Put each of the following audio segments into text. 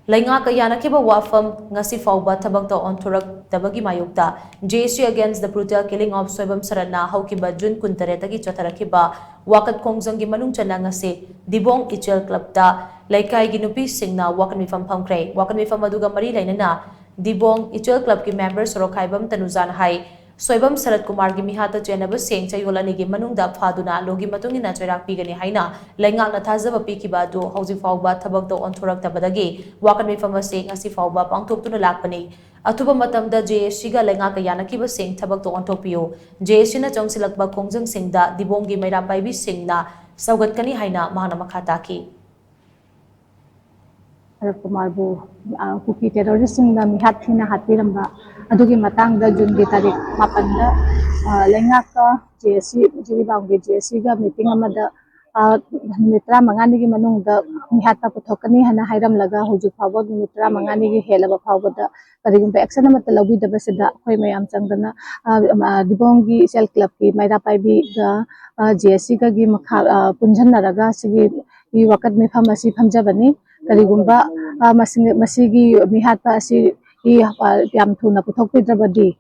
Leingak yanakhiba wapham Ngasi phaoba thabakta onthoraktabi mayokta JSC against the brutal killing of Soibam Sarat na houkhiba June 13 tagi chatharakkhiba Wakat khongjang gi manung channa Ngasi Dibong Echel Club da leikai gi nupi shing na Wakat Meepham Phamkhre Wakat Meepham aduga mari lainana Dibong Echel Club ki members Rokhaibam tanuzan hai Soibam Sarat Kumar gi mihata chenaba seng chayolani gi manungda phaduna logi matungina choirak pigani haina Leingak na thajaba pikhiba du hauji phaoba thabakta onthoraktabadagi Wakat Meepham ase ngasi phaoba pangthoktuna lakpani athuba matamda JSC ga Leingak yanakhiba sing thabakta onthokpiyo JSC na chongsilakba khongjang singda Dibong gi maira paibi singna saugatkani haina mahana makha taki Kumarbu kuki terrorist na mihat hina hatpiramba adugi matangda June gi tarik 8 da Leingak JSC Jiri bangge JSC ga meeting amada mitra mangani gi manungda mihat ta puthokani hana hairam laga huju phawba mitra mangani gi helaba phawba da karigumba action amata lawi da basida khoi mayam changdana Dibong Echel Club ki maira paibi ga JSC ga gi makha punjanna raga sigi Wakat Meepham asi phamjabani karigumba masigi mihat pa asi yam thuna puthokpidrabadi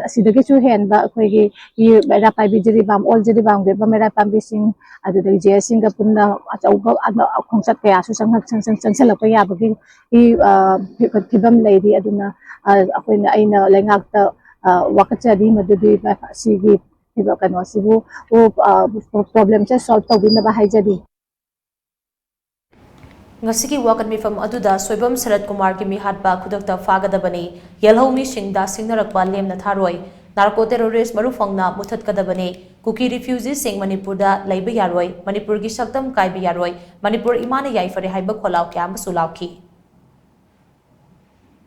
asidagi chu henba akhoi gi maira paibi Jiri bam all Jiri bam ge maira pambi sing adudagi JSC ga punna achauba khongsat kaya su changsalakpa yabagi thibam leidi aduna akhoi aina Leingak ta wakachari madudi sigi thiba kano sibu problem cha solve tawbina ba haijadi Ngasi Wakat Meepham aduda Soibam Sarat Kumar ki mihatba khudakta fagadabani yelhomi singda singnarakba lemna tharoi narco terrorist marufangna muthatkadabani kuki refugees sing Manipurda leiba yaroi Manipur gi saktam kaiba yaroi Manipur imana yaifare haiba kholau kya masulauki